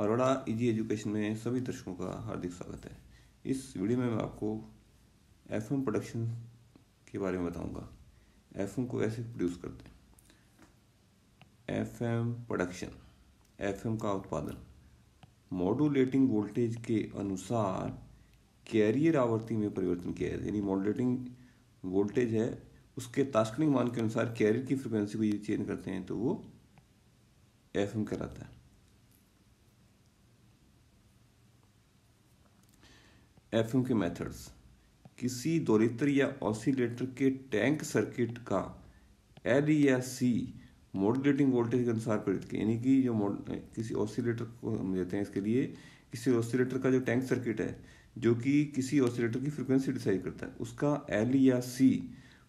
Arora easy education में सभी दर्शकों का हार्दिक स्वागत है। इस वीडियो में मैं आपको एफएम प्रोडक्शन के बारे में बताऊंगा। एफएम को कैसे प्रोड्यूस करते हैं। एफएम प्रोडक्शन, एफएम का उत्पादन मॉड्यूलेटिंग वोल्टेज के अनुसार कैरियर आवृत्ति में परिवर्तन किया है। यानी मॉड्यूलेटिंग वोल्टेज है, उसके तात्कालिक मान के अनुसार कैरियर की फ्रिक्वेंसी को ये चेंज करते हैं तो वो एफएम कहलाता है। एफएम के मेथड्स: किसी दोलित्र या ऑसिलेटर के टैंक सर्किट का एल या सी मॉड्यूलेटिंग वोल्टेज के अनुसार प्रेरित किया। यानी कि जो किसी ऑसिलेटर को हम लेते हैं, इसके लिए किसी ऑसिलेटर का जो टैंक सर्किट है जो कि किसी ऑसिलेटर की फ्रिक्वेंसी डिसाइड करता है, उसका एल या सी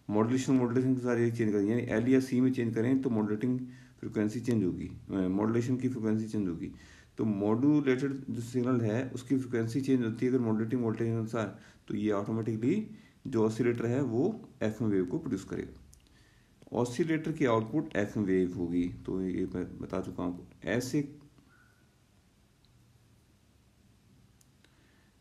मॉड्यूलेशन वोल्टेज के अनुसार ये चेंज करें। यानी एल या सी में चेंज करें तो मॉड्यूलेटिंग फ्रिक्वेंसी चेंज होगी, मॉड्यूलेशन की फ्रिक्वेंसी चेंज होगी। तो मॉड्यूलेटेड जो सिग्नल है उसकी फ्रिक्वेंसी चेंज होती है अगर मॉड्यूलेटिंग वोल्टेज के अनुसार, तो ये ऑटोमेटिकली जो ऑसिलेटर है वो एफएम वेव को प्रोड्यूस करेगा। ऑसिलेटर की आउटपुट एफएम वेव होगी, तो ये मैं बता चुका हूँ।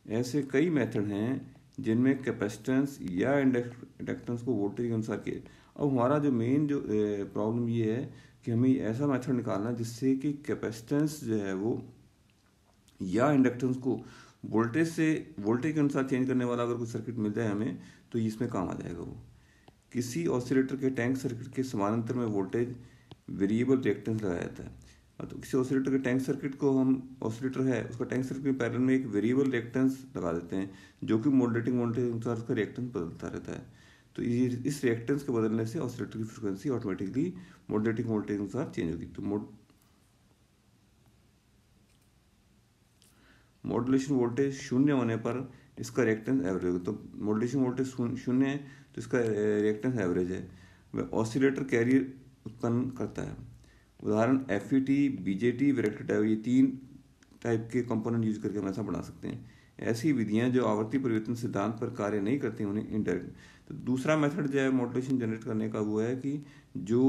ऐसे कई मेथड हैं जिनमें कैपेसिटेंस या इंडक्टेंस को वोल्टेज के अनुसार किए। अब हमारा जो मेन जो प्रॉब्लम ये है कि हमें ऐसा मेथड निकालना है जिससे कि कैपेसिटेंस जो है वो या इंडक्टेंस को वोल्टेज के अनुसार चेंज करने वाला अगर कोई सर्किट मिल जाए हमें, तो इसमें काम आ जाएगा वो। किसी ऑसिलेटर के टैंक सर्किट के समानांतर में वोल्टेज वेरिएबल रिएक्टेंस लगाया जाता है। तो किसी ऑसिलेटर के टैंक सर्किट को हम, ऑसिलेटर है उसका टैंक सर्किट में पैरेलल में एक वेरिएबल रिएक्टेंस लगा देते हैं जो कि मॉड्यूलेटिंग वोल्टेज के अनुसार उसका रिएक्टेंस बदलता रहता है। तो इस रिएक्टेंस के बदलने से ऑसिलेटर की फ्रिक्वेंसी ऑटोमेटिकली मॉड्यूलेटिंग वोल्टेज के अनुसार चेंज होगी। तो मॉड्यूलेशन वोल्टेज शून्य होने पर इसका रिएक्टेंस एवरेज होगा। तो मॉड्यूलेशन वोल्टेज शून्य है तो इसका रिएक्टेंस एवरेज है। वह ऑसिलेटर कैरियर उत्पन्न करता है। उदाहरण एफईटी, बीजेटी, वैरेक्टर टाइप, ये 3 टाइप के कंपोनेंट यूज करके हम ऐसा बना सकते हैं। ऐसी विधियां जो आवर्ती परिवर्तन सिद्धांत पर कार्य नहीं करती उन्हें इनडायरेक्ट। तो दूसरा मेथड जो है मॉड्यूलेशन जनरेट करने का वो है कि जो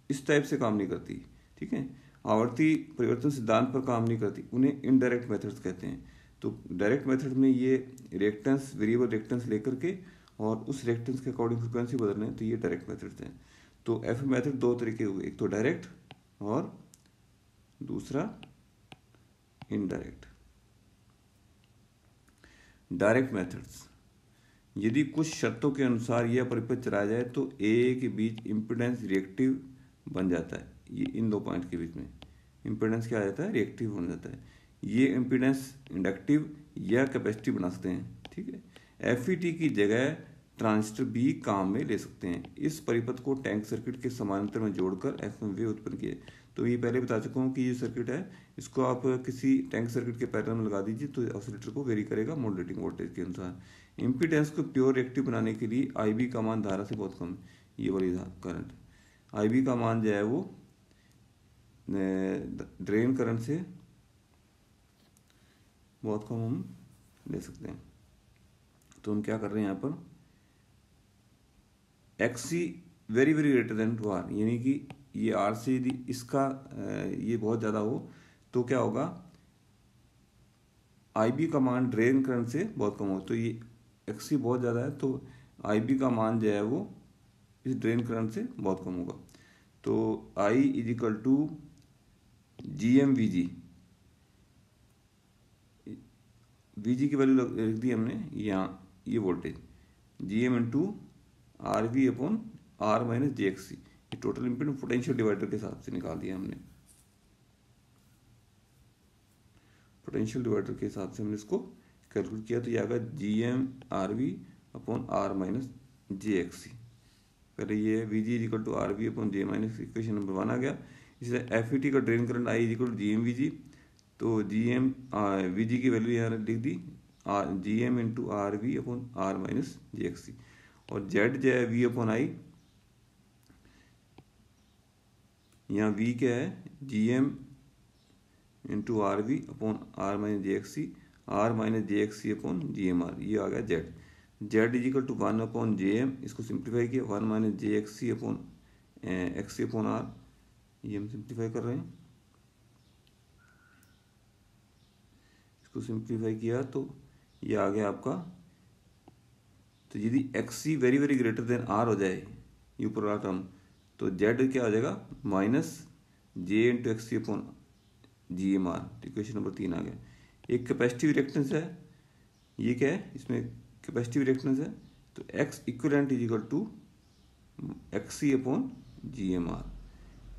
इस टाइप से काम नहीं करती, ठीक है, आवर्ती परिवर्तन सिद्धांत पर काम नहीं करती, उन्हें इनडायरेक्ट मेथड्स कहते हैं। तो डायरेक्ट मेथड में ये रिएक्टेंस, वेरिएबल रिएक्टेंस लेकर के और उस रिएक्टेंस के अकॉर्डिंग फ्रिक्वेंसी बदलने हैं, तो ये डायरेक्ट मेथड्स हैं। तो एफ मेथड 2 तरीके हुए, एक तो डायरेक्ट और दूसरा इनडायरेक्ट। डायरेक्ट मेथड्स: यदि कुछ शर्तों के अनुसार यह परिपथ चलाया जाए तो ए के बीच इम्पीडेंस रिएक्टिव बन जाता है। ये इन 2 पॉइंट के बीच में इम्पीडेंस क्या आ जाता है, रिएक्टिव बन जाता है। ये इम्पीडेंस इंडक्टिव या कैपेसिटिव बना सकते हैं, ठीक है। एफईटी की जगह ट्रांजिस्टर भी काम में ले सकते हैं। इस परिपथ को टैंक सर्किट के समानांतर में जोड़कर एफएम वेव उत्पन्न किए। तो ये पहले बता चुका हूँ कि ये सर्किट है, इसको आप किसी टैंक सर्किट के पैरेलल में लगा दीजिए तो ऑसिलेटर को वेरी करेगा मॉड्यूलेटिंग वोल्टेज के अनुसार। इम्पीडेंस को प्योर रिएक्टिव बनाने के लिए आईबी का मान धारा से बहुत कम, ये वाली करंट आईबी का मान जो है वो ड्रेन करंट से बहुत कम हम ले सकते हैं। तो हम क्या कर रहे हैं यहाँ पर, XC very very greater than two R, यानी कि ये आर से यदि इसका ये बहुत ज़्यादा हो तो क्या होगा, आईबी का मान ड्रेन करंट से बहुत कम हो। तो ये एक्सी बहुत ज़्यादा है तो आईबी का मान जो है वो इस ड्रेन करंट से बहुत कम होगा। तो I is equal to G M V G, V G की वैल्यू लिख दी हमने यहाँ, ये voltage G M into R V upon R minus J X C, ये टोटल इम्पीडेंस पोटेंशियल डिवाइडर के हिसाब से निकाल दिया हमने। पोटेंशियल डिवाइडर के हिसाब से हमने इसको कैलकुलेट किया तो ये आएगा G M R V upon R minus J X C. पहले ये V G is equal to R V upon J minus, equation number 1 आ गया। इसे एफ ई टी का drain current I is equal to G M V G, तो G M V G की value यहाँ लिख दी G M into R V upon R minus J X C, और जेड जो है वी अपॉन आई, यहाँ वी क्या है, G M into R V upon R minus J X C, R minus J X C upon G M R, ये आ गया Z. Z is equal to 1 upon J M, इसको simplify किया 1 minus J X C upon X C upon R, ये हम simplify कर रहे हैं। इसको सिंप्लीफाई किया तो ये आ गया आपका। तो यदि XC very very greater then R हो जाए ये ऊपर वाला टर्म, तो Z क्या हो जाएगा minus J into XC upon GMR। Equation number 3 आ गया। एक कैपेसिटिव रिएक्टेंस है, ये क्या है, इसमें कैपेसिटिव रिएक्टेंस है, तो X equivalent is equal to XC upon GMR।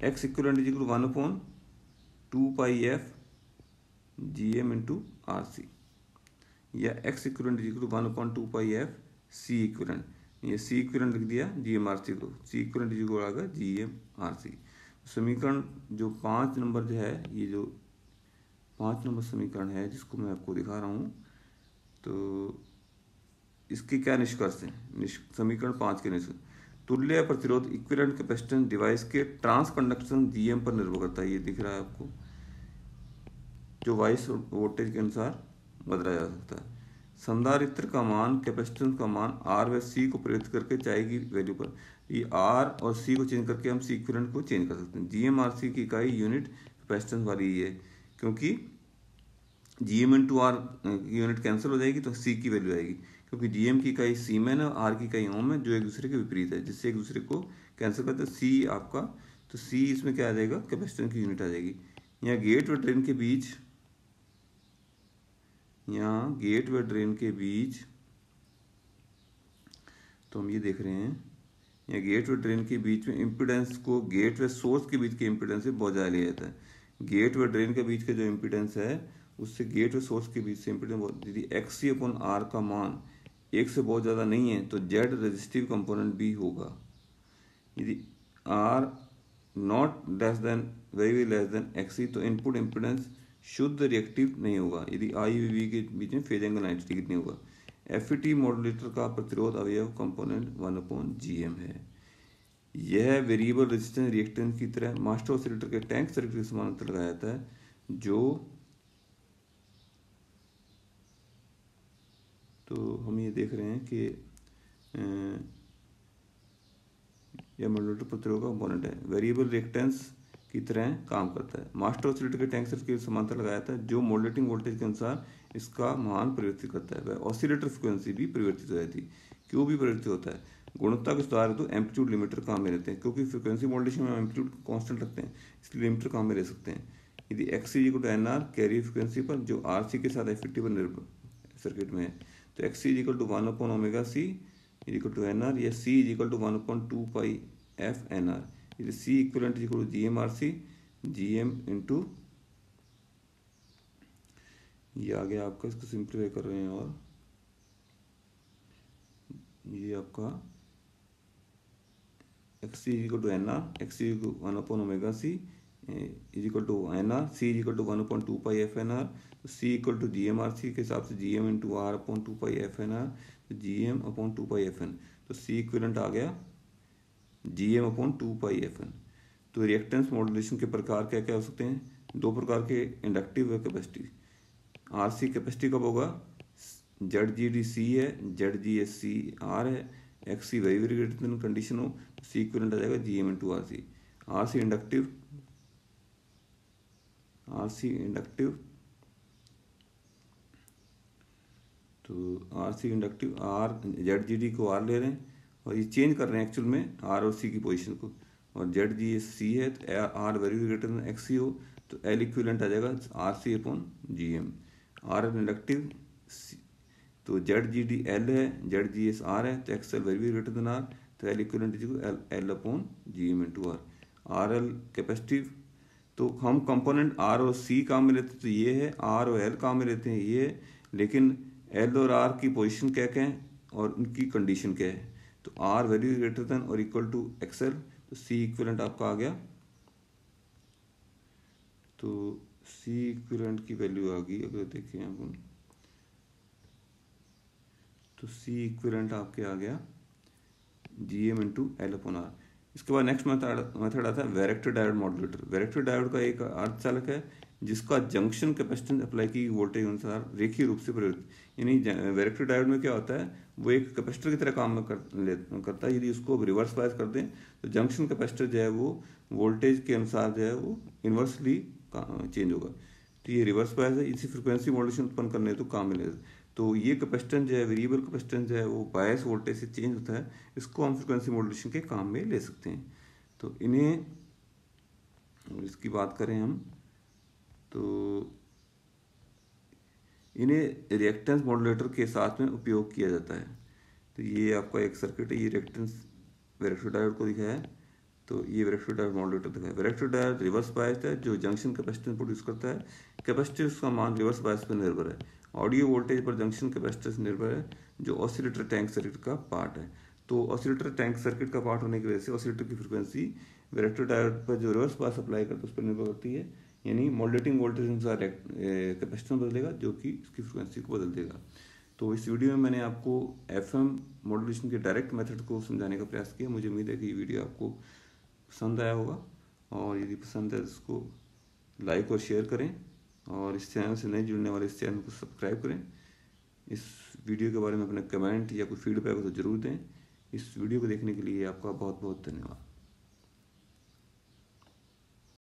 X equivalent is equal to 1 upon 2 pi F GM into RC, या X equivalent is equal to 1 upon 2 pi F C equivalent. ये C equivalent लिख दिया GMRC को, C equivalent is equal आ गया GMRC। समीकरण जो 5 number जो है, ये जो 5 नंबर समीकरण है जिसको मैं आपको दिखा रहा हूँ, तो इसके क्या निष्कर्ष हैं? समीकरण 5 के निष्कर्ष, तुल्य प्रतिरोध इक्विवेलेंट कैपेसिटेंस डिवाइस के ट्रांस कंडक्शन GM पर निर्भर करता है। ये दिख रहा है आपको, जो वाइस वोल्टेज के अनुसार बदला जा सकता है। संधारित्र का मान कैपेसिटेंस का मान R व C को प्रयुक्त करके चाहे की वैल्यू पर, ये R और C को चेंज करके हम C इक्विवेलेंट को चेंज कर सकते हैं। GMRC की इकाई यूनिट कैपेसिटेंस वाली ये, क्योंकि GM into R unit cancel हो जाएगी तो C की वैल्यू आएगी, क्योंकि GM की इकाई सीमेन है, R की इकाई ओम है, जो एक दूसरे के विपरीत है, जिससे एक दूसरे को कैंसिल करते हैं। C आपका, तो C इसमें क्या आ जाएगा, कैपेसिटेंस की यूनिट आ जाएगी। यहाँ गेट व ड्रेन के बीच, यहाँ गेट व ड्रेन के बीच, तो हम ये देख रहे हैं, यहाँ गेट व ड्रेन के बीच में इम्पीडेंस को गेट व सोर्स के बीच के इम्पीडेंस से बहुत ज़्यादा लिया जाता है। गेट व ड्रेन के बीच का जो इम्पीडेंस है उससे गेट व सोर्स के बीच से इम्पीडेंस बहुत, यदि XC अपॉन R का मान 1 से बहुत ज़्यादा नहीं है तो Z रेजिस्टिव कंपोनेंट भी होगा। यदि R not less than very less than XC तो इनपुट इम्पीडेंस शुद्ध रिएक्टिव नहीं होगा। यदि I व V के बीच में फेज एंगल 90 डिग्री नहीं होगा। FET मॉड्यूलेटर का प्रतिरोध अवयव कंपोनेंट 1/GM है। यह वेरिएबल रेजिस्टेंस रिएक्टेंस की तरह मास्टर ऑसिलेटर के टैंक सर्किट के समानांतर लगाया जाता है, जो तो हम ये देख रहे हैं कि यह मॉड्यूलेटर प्रतिरोध का कंपोनेंट है, वेरिएबल रिएक्टेंस की तरह काम करता है। मास्टर ऑसिलेटर के टैंक सर्किट के समांतर लगाया जाता है, जो मॉड्यूलेटिंग वोल्टेज के अनुसार इसका मान परिवर्तित करता है। वह ऑसिलेटर फ्रिक्वेंसी भी परिवर्तित हो जाती है। क्यों भी परिवर्तित होता है? गुणवत्ता के सुधार तो एम्पलीट्यूड लिमिटर काम में रहते हैं, क्योंकि फ्रिक्वेंसी मॉड्यूलेशन में एम्पलीट्यूड कांस्टेंट रखते हैं, इसलिए लिमिटर काम में रह सकते हैं। यदि XC equal to NR carrier frequency पर, जो RC के साथ FET पर निर्भर सर्किट में है, तो XC equal to 1/ωc equal to NR, या C equal to 1/2 pi F NR। यदि C equivalent equal to GMRC GM into, ये आ गया आपका, इसको सिंप्लीफाई कर रहे हैं, और ये आपका XC equal to NR, XC equal 1/ωc equal to NR, C equal to 1/2 pi F NR, तो C इक्वल टू GMRC के हिसाब से GM into R/2 pi F NR, तो GM/2 पाई FN, तो C इक्विवेलेंट आ गया GM/2 pi FN। तो reactance modulation के प्रकार क्या क्या हो सकते हैं? 2 प्रकार के, इंडक्टिव व कैपेसिटिव। RC कैपेसिटी कब होगा? ZGDC है, ZGSC R है, XC very very greater then condition हो, तो C इक्विवेलेंट आ जाएगा GM into RC। RC inductive, तो RC इंडक्टिव, R ZGD को R ले रहे हैं और ये चेंज कर रहे हैं एक्चुअल में R और C की पोजीशन को, और ZGSC है तो R very greater then XC हो, तो L इक्विवेलेंट आ जाएगा RC upon GM। RL inductive, तो ZGD L है, ZGS R है, तो XL very greater then R, तो L equivalent is L upon GM into R। RL capacitive, तो हम कंपोनेंट R और C काम में लेते हैं, तो ये है, R और L काम में लेते हैं, ये है, लेकिन L और R की पोजीशन क्या क्या है और उनकी कंडीशन क्या है, तो R वेरी ग्रेटर देन और इक्वल टू XL, तो C इक्विवेलेंट आपका आ गया, तो C इक्विवेलेंट की वैल्यू आ गई, अगर देखें अपन, तो C इक्विवेलेंट आपके आ गया GM into L upon R। इसके बाद नेक्स्ट मेथड आता है varactor diode modulator. Varactor diode का एक अर्धचालक है जिसका जंक्शन कैपेसिटेंस अप्लाई की वोल्टेज अनुसार रेखीय रूप से परिवर्तित, यानी वैरेक्टर डायोड में क्या होता है, वो एक कैपेसिटर की तरह काम करता है। यदि उसको रिवर्स बायस कर दें तो जंक्शन कैपेसिटर जो है वो वोल्टेज के अनुसार जो है वो इन्वर्सली चेंज होगा। तो ये रिवर्स बायस है, इसी फ्रिक्वेंसी मॉड्यूलेशन उत्पन्न करने तो काम मिलेगा। तो ये कैपेसिटेंस जो है, वेरिएबल कैपेसिटेंस जो है, वो बायस वोल्टेज से चेंज होता है, इसको हम फ्रिक्वेंसी मॉड्यूलेशन के काम में ले सकते हैं। तो इन्हें, इसकी बात करें हम, तो इन्हें रिएक्टेंस मॉड्यूलेटर के साथ में उपयोग किया जाता है। तो ये आपका एक सर्किट है, ये रिएक्टेंस वैरेक्टर डायोड को दिखाया है। तो ये वैरेक्टर डायोड मॉड्यूलेटर दिखाया है। वैरेक्टर डायोड रिवर्स बायस्ड है, जो जंक्शन कैपेसिटेंस प्रोड्यूस करता है। कैपेसिटेंस का मान रिवर्स बायस पर निर्भर है। ऑडियो वोल्टेज पर जंक्शन कैपेसिटेंस निर्भर है, जो ऑसिलेटर टैंक सर्किट का पार्ट है। तो ऑसिलेटर टैंक सर्किट का पार्ट होने की वजह से ऑसिलेटर की फ्रिक्वेंसी वैरेक्टर डायोड पर जो रिवर्स बायस अप्लाई करता है उस पर निर्भर करती है। यानी मॉड्यूलेटिंग वोल्टेज अनुसार कैपेसिटेंस बदलेगा, जो कि इसकी फ्रिक्वेंसी को बदल देगा। तो इस वीडियो में मैंने आपको एफएम मॉड्यूलेशन के डायरेक्ट मेथड को समझाने का प्रयास किया। मुझे उम्मीद है कि ये वीडियो आपको पसंद आया होगा, और यदि पसंद है तो इसको लाइक और शेयर करें, और इस चैनल से नए जुड़ने वाले इस चैनल को सब्सक्राइब करें। इस वीडियो के बारे में अपने कमेंट या कोई फीडबैक हो तो ज़रूर दें। इस वीडियो को देखने के लिए आपका बहुत बहुत धन्यवाद।